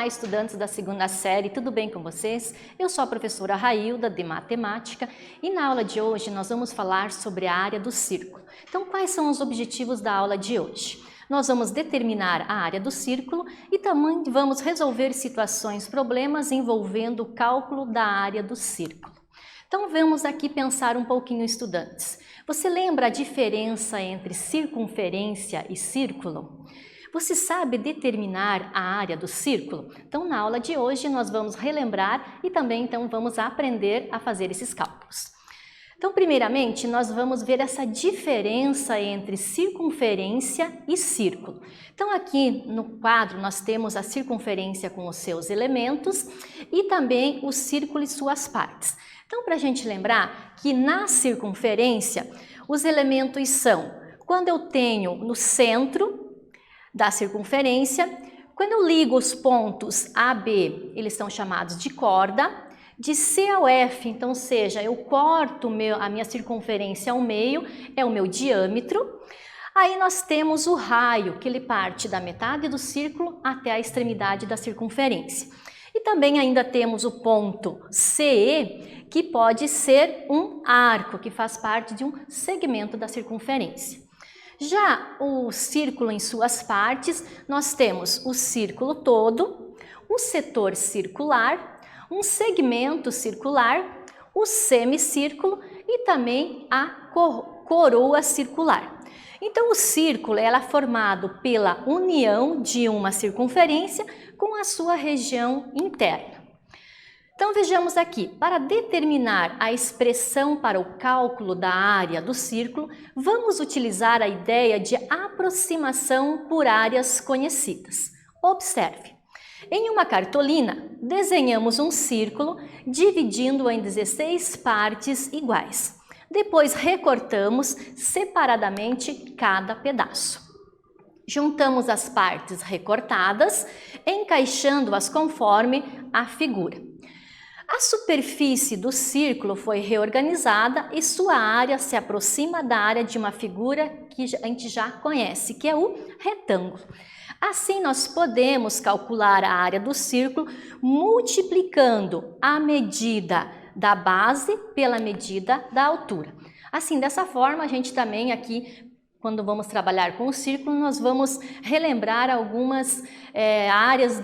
Olá, estudantes da segunda série, tudo bem com vocês? Eu sou a professora Railda, de Matemática, e na aula de hoje nós vamos falar sobre a área do círculo. Então, quais são os objetivos da aula de hoje? Nós vamos determinar a área do círculo e também vamos resolver situações, problemas envolvendo o cálculo da área do círculo. Então, vamos aqui pensar um pouquinho, estudantes. Você lembra a diferença entre circunferência e círculo? Você sabe determinar a área do círculo? Então, na aula de hoje, nós vamos relembrar e também vamos aprender a fazer esses cálculos. Então, primeiramente, nós vamos ver essa diferença entre circunferência e círculo. Então, aqui no quadro, nós temos a circunferência com os seus elementos e também o círculo e suas partes. Então, para a gente lembrar que na circunferência, os elementos são, quando eu tenho no centro da circunferência, quando eu ligo os pontos A, B, eles são chamados de corda, de C ao F, então seja, eu corto a minha circunferência ao meio, é o meu diâmetro. Aí nós temos o raio, que ele parte da metade do círculo até a extremidade da circunferência. E também ainda temos o ponto CE, que pode ser um arco, que faz parte de um segmento da circunferência. Já o círculo em suas partes, nós temos o círculo todo, o setor circular, um segmento circular, o semicírculo e também a coroa circular. Então, o círculo é formado pela união de uma circunferência com a sua região interna. Então, vejamos aqui, para determinar a expressão para o cálculo da área do círculo, vamos utilizar a ideia de aproximação por áreas conhecidas. Observe, em uma cartolina, desenhamos um círculo dividindo-o em 16 partes iguais. Depois, recortamos separadamente cada pedaço. Juntamos as partes recortadas, encaixando-as conforme a figura. A superfície do círculo foi reorganizada e sua área se aproxima da área de uma figura que a gente já conhece, que é o retângulo. Assim, nós podemos calcular a área do círculo multiplicando a medida da base pela medida da altura. Assim, dessa forma, a gente também aqui, quando vamos trabalhar com o círculo, nós vamos relembrar algumas áreas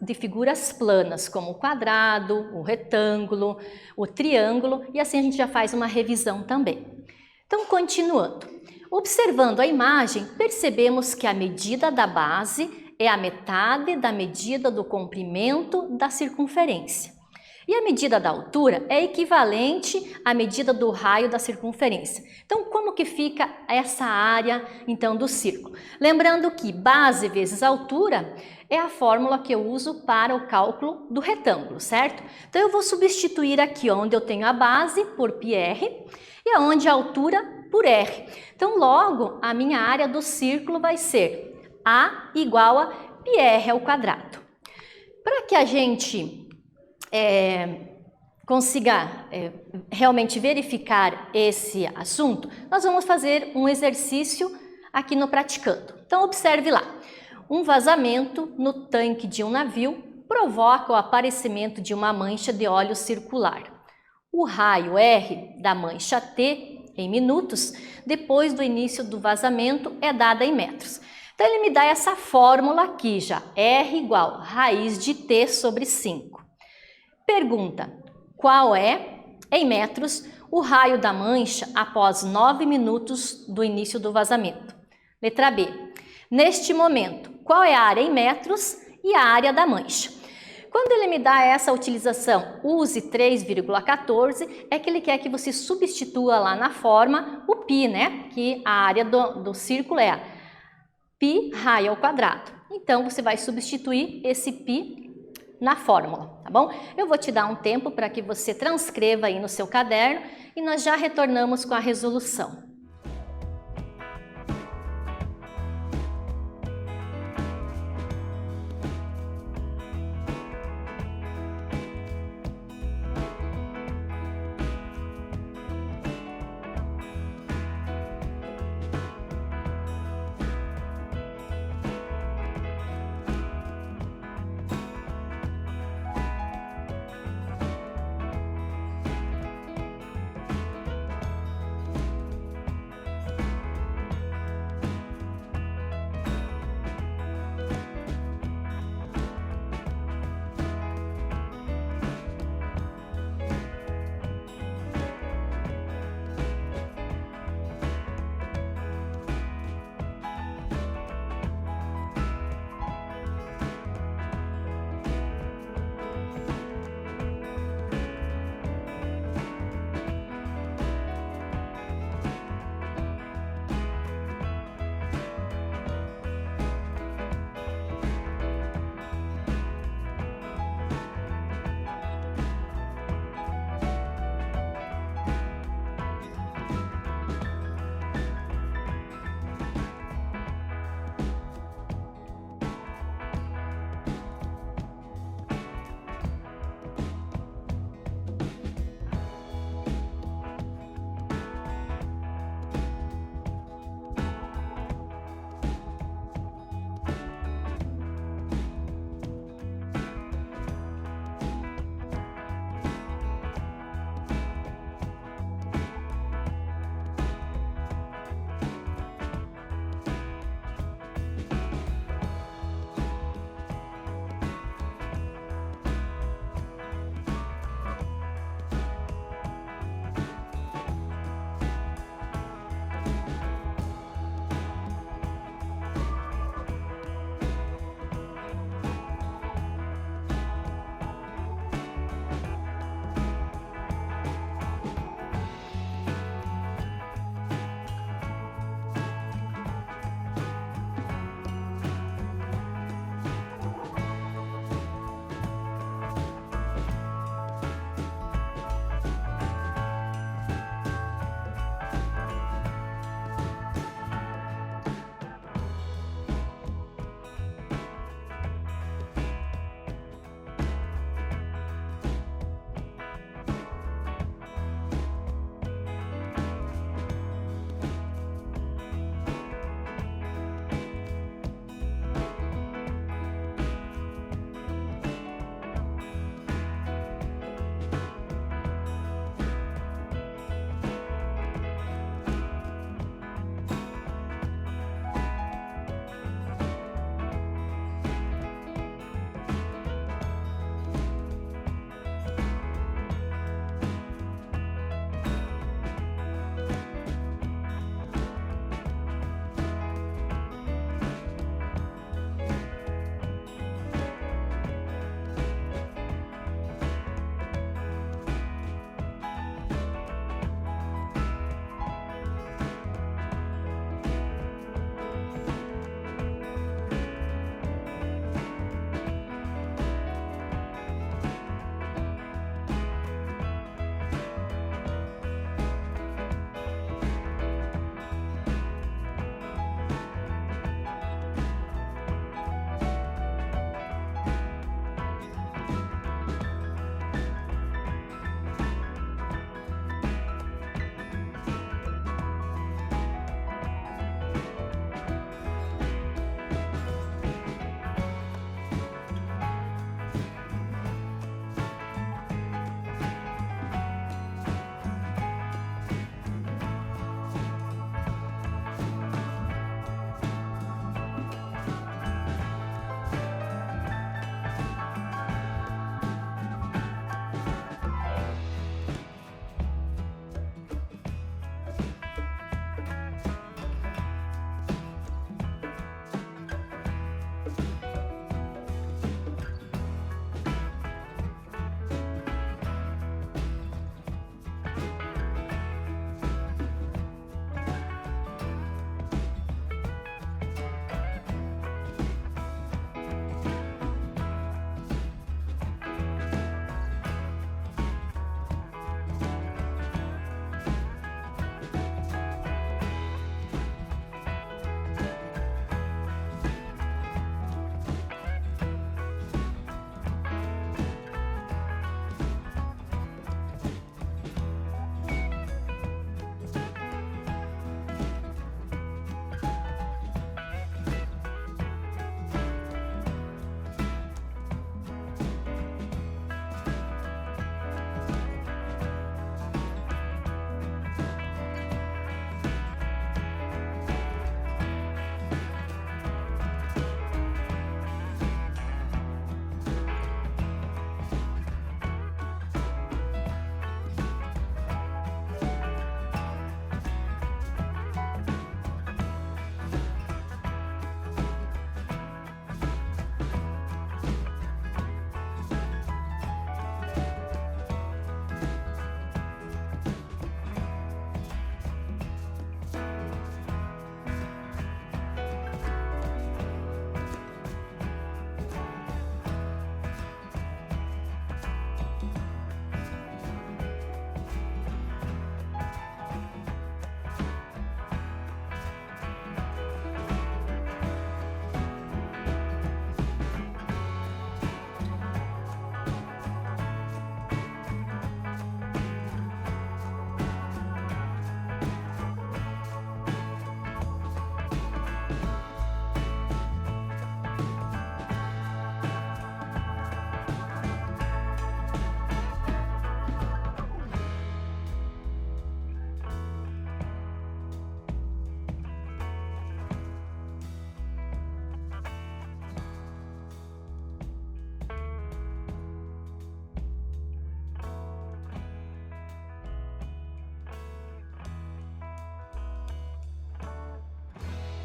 de figuras planas, como o quadrado, o retângulo, o triângulo, e assim a gente já faz uma revisão também. Então, continuando. Observando a imagem, percebemos que a medida da base é a metade da medida do comprimento da circunferência. E a medida da altura é equivalente à medida do raio da circunferência. Então, como que fica essa área, então, do círculo? Lembrando que base vezes altura é a fórmula que eu uso para o cálculo do retângulo, certo? Então, eu vou substituir aqui onde eu tenho a base por πr e onde a altura por r. Então, logo, a minha área do círculo vai ser A igual a πr ao quadrado. Para que a gente consiga realmente verificar esse assunto, nós vamos fazer um exercício aqui no Praticando. Então, observe lá. Um vazamento no tanque de um navio provoca o aparecimento de uma mancha de óleo circular. O raio R da mancha T, em minutos, depois do início do vazamento, é dada em metros. Então, ele me dá essa fórmula aqui já, R igual raiz de T sobre 5. Pergunta, qual é, em metros, o raio da mancha após 9 minutos do início do vazamento? Letra B. Neste momento, qual é a área em metros e a área da mancha? Quando ele me dá essa utilização, use 3,14, é que ele quer que você substitua lá na forma o π, né? Que a área do círculo é π raio ao quadrado. Então, você vai substituir esse π na fórmula, tá bom? Eu vou te dar um tempo para que você transcreva aí no seu caderno e nós já retornamos com a resolução.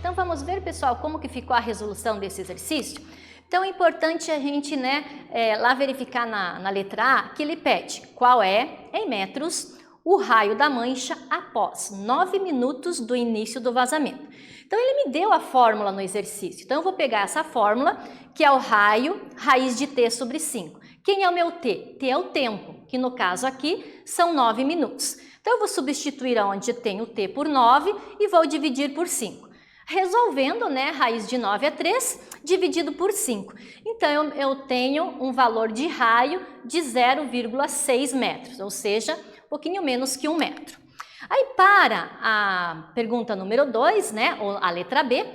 Então vamos ver, pessoal, como que ficou a resolução desse exercício? Então é importante a gente, lá verificar na letra A que ele pede qual é, em metros, o raio da mancha após 9 minutos do início do vazamento. Então ele me deu a fórmula no exercício. Então eu vou pegar essa fórmula, que é o raio raiz de t sobre 5. Quem é o meu t? T é o tempo, que no caso aqui são 9 minutos. Então eu vou substituir onde tem o t por 9 e vou dividir por 5. Resolvendo, raiz de 9 é 3, dividido por 5. Então eu tenho um valor de raio de 0,6 metros, ou seja, um pouquinho menos que 1 metro. Aí para a pergunta número 2, ou a letra B,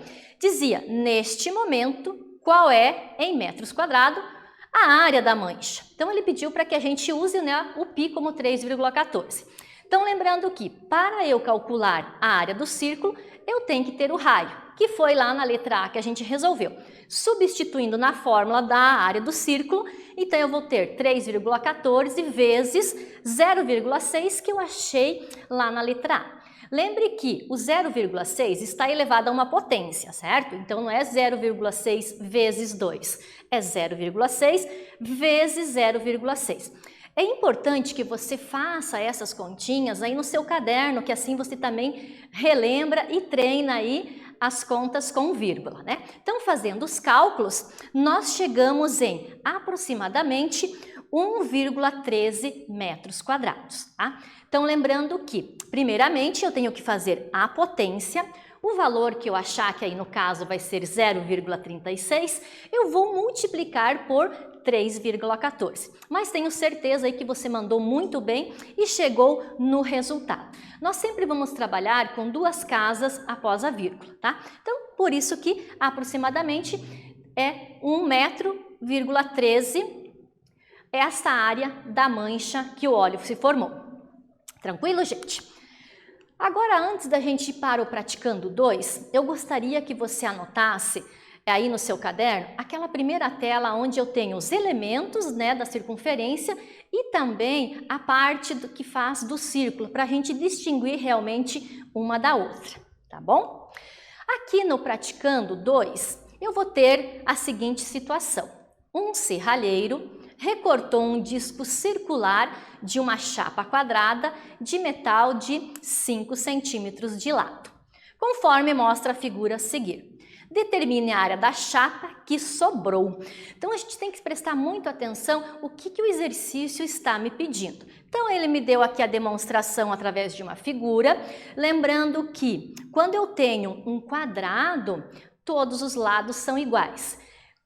dizia, neste momento, qual é, em metros quadrados, a área da mancha. Então ele pediu para que a gente use o π como 3,14. Então lembrando que para eu calcular a área do círculo, eu tenho que ter o raio, que foi lá na letra A que a gente resolveu. Substituindo na fórmula da área do círculo, então eu vou ter 3,14 vezes 0,6 que eu achei lá na letra A. Lembre que o 0,6 está elevado a uma potência, certo? Então não é 0,6 vezes 2, é 0,6 vezes 0,6. É importante que você faça essas continhas aí no seu caderno, que assim você também relembra e treina aí as contas com vírgula, Então, fazendo os cálculos, nós chegamos em aproximadamente 1,13 metros quadrados, tá? Então, lembrando que, primeiramente, eu tenho que fazer a potência. O valor que eu achar que aí no caso vai ser 0,36, eu vou multiplicar por 3,14. Mas tenho certeza aí que você mandou muito bem e chegou no resultado. Nós sempre vamos trabalhar com duas casas após a vírgula, tá? Então, por isso que aproximadamente é 1,13 metro essa área da mancha que o óleo se formou. Tranquilo, gente? Agora, antes da gente ir para o praticando 2, eu gostaria que você anotasse aí no seu caderno aquela primeira tela onde eu tenho os elementos da circunferência e também a parte que faz do círculo, para a gente distinguir realmente uma da outra, tá bom? Aqui no praticando 2, eu vou ter a seguinte situação. Um serralheiro recortou um disco circular de uma chapa quadrada de metal de 5 centímetros de lado, conforme mostra a figura a seguir. Determine a área da chapa que sobrou. Então, a gente tem que prestar muito atenção o que o exercício está me pedindo. Então, ele me deu aqui a demonstração através de uma figura, lembrando que quando eu tenho um quadrado, todos os lados são iguais.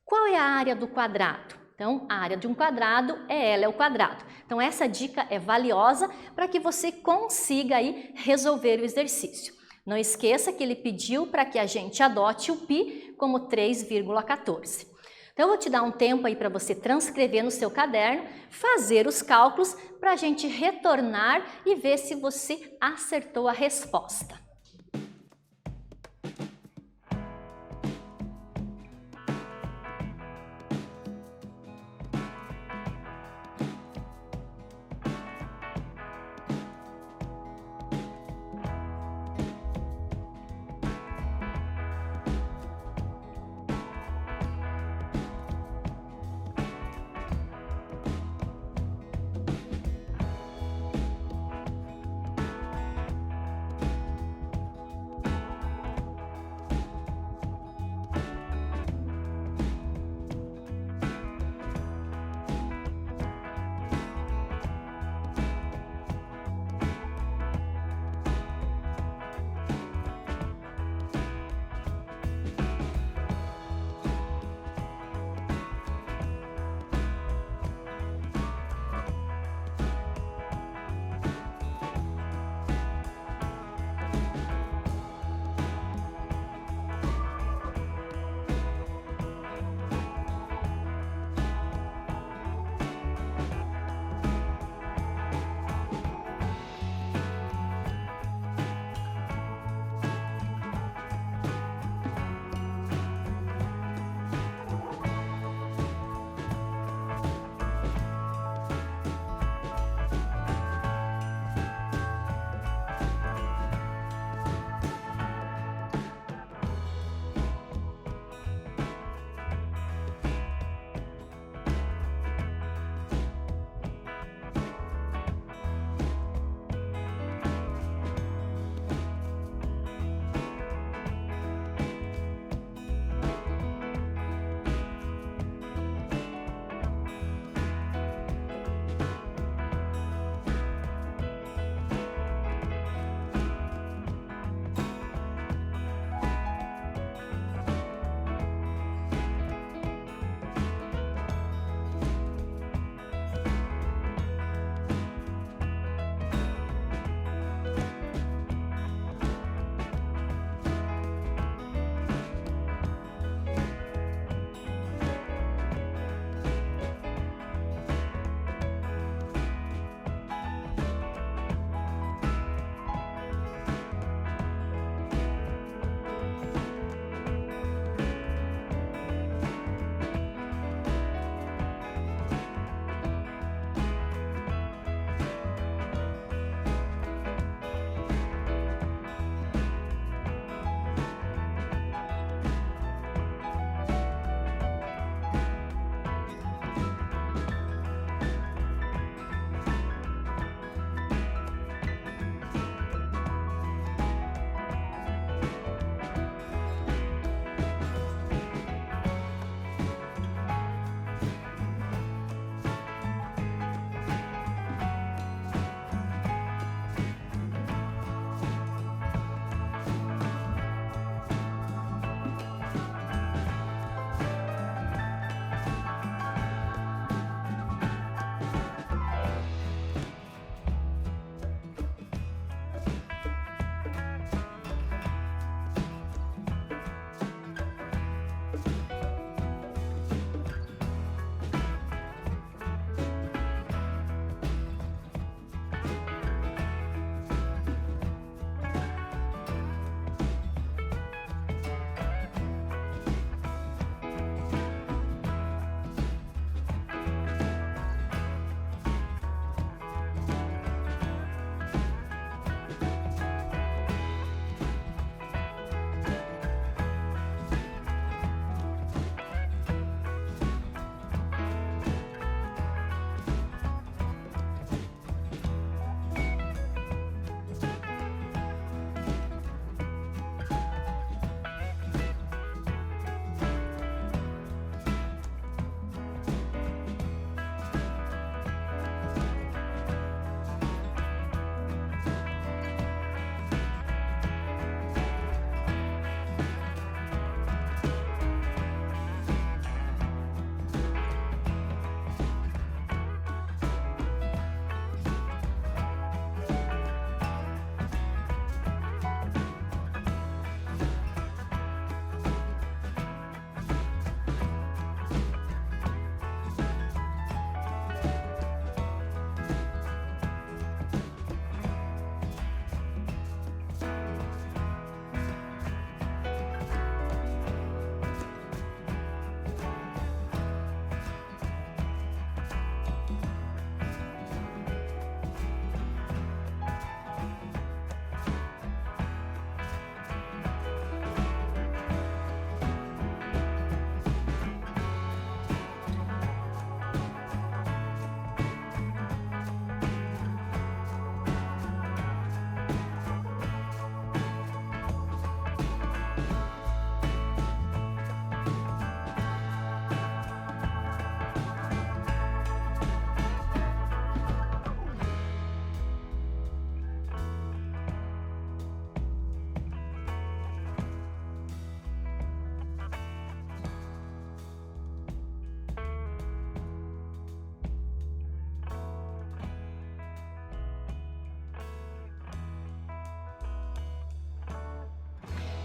Qual é a área do quadrado? Então, a área de um quadrado é L ao quadrado. Então, essa dica é valiosa para que você consiga aí resolver o exercício. Não esqueça que ele pediu para que a gente adote o π como 3,14. Então, eu vou te dar um tempo aí para você transcrever no seu caderno, fazer os cálculos para a gente retornar e ver se você acertou a resposta.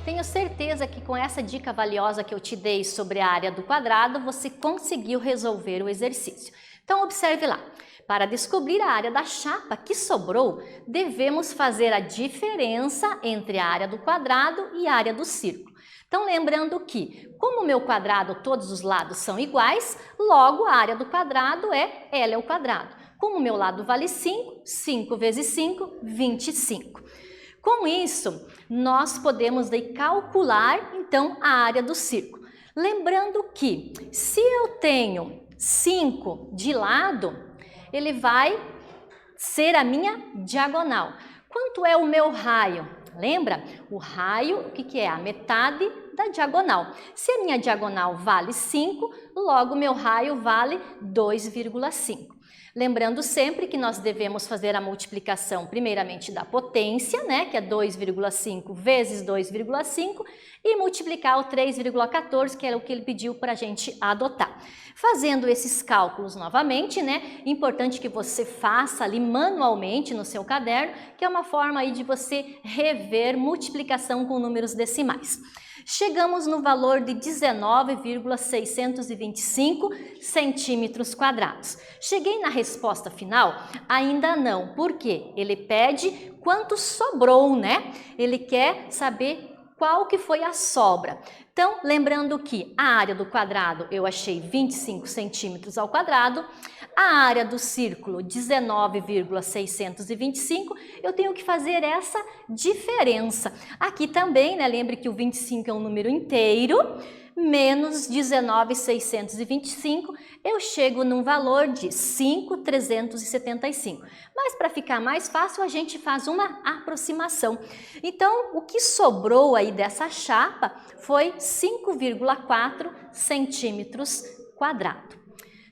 Tenho certeza que com essa dica valiosa que eu te dei sobre a área do quadrado, você conseguiu resolver o exercício. Então observe lá. Para descobrir a área da chapa que sobrou, devemos fazer a diferença entre a área do quadrado e a área do círculo. Então lembrando que, como o meu quadrado todos os lados são iguais, logo a área do quadrado é L ao quadrado. Como o meu lado vale 5, 5 vezes 5, 25. Com isso, nós podemos daí calcular então a área do círculo. Lembrando que, se eu tenho 5 de lado, ele vai ser a minha diagonal. Quanto é o meu raio? Lembra? O raio, o que é? A metade da diagonal. Se a minha diagonal vale 5, logo meu raio vale 2,5. Lembrando sempre que nós devemos fazer a multiplicação primeiramente da potência, né, que é 2,5 vezes 2,5, e multiplicar o 3,14, que era o que ele pediu para a gente adotar. Fazendo esses cálculos novamente, né, importante que você faça ali manualmente no seu caderno, que é uma forma aí de você rever multiplicação com números decimais. Chegamos no valor de 19,625 centímetros quadrados. Cheguei na resposta final? Ainda não, porque ele pede quanto sobrou, né? Ele quer saber qual que foi a sobra. Então, lembrando que a área do quadrado eu achei 25 centímetros ao quadrado, a área do círculo 19,625, eu tenho que fazer essa diferença. Aqui também, né, lembre que o 25 é um número inteiro, menos 19,625, eu chego num valor de 5,375. Mas para ficar mais fácil, a gente faz uma aproximação. Então, o que sobrou aí dessa chapa foi 5,4 centímetros quadrados.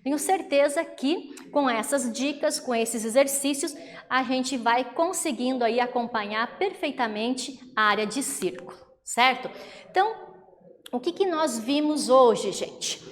Tenho certeza que com essas dicas, com esses exercícios, a gente vai conseguindo aí acompanhar perfeitamente a área de círculo, certo? Então, o que nós vimos hoje, gente?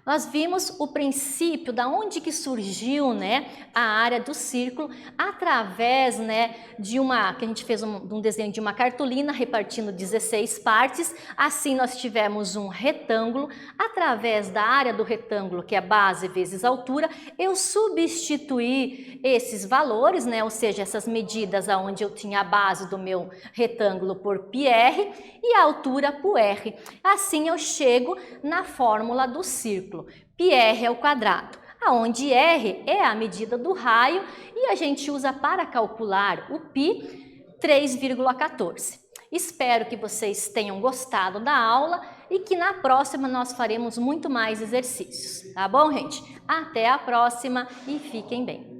Nós vimos o princípio, da onde que surgiu, né, a área do círculo, através, né, de que a gente fez um desenho de uma cartolina repartindo 16 partes. Assim nós tivemos um retângulo. Através da área do retângulo, que é base vezes altura, eu substituí esses valores, né, ou seja, essas medidas aonde eu tinha a base do meu retângulo por πr e a altura por r. Assim eu chego na fórmula do círculo. πr ao quadrado, aonde r é a medida do raio e a gente usa para calcular o π 3,14. Espero que vocês tenham gostado da aula e que na próxima nós faremos muito mais exercícios, tá bom, gente? Até a próxima e fiquem bem!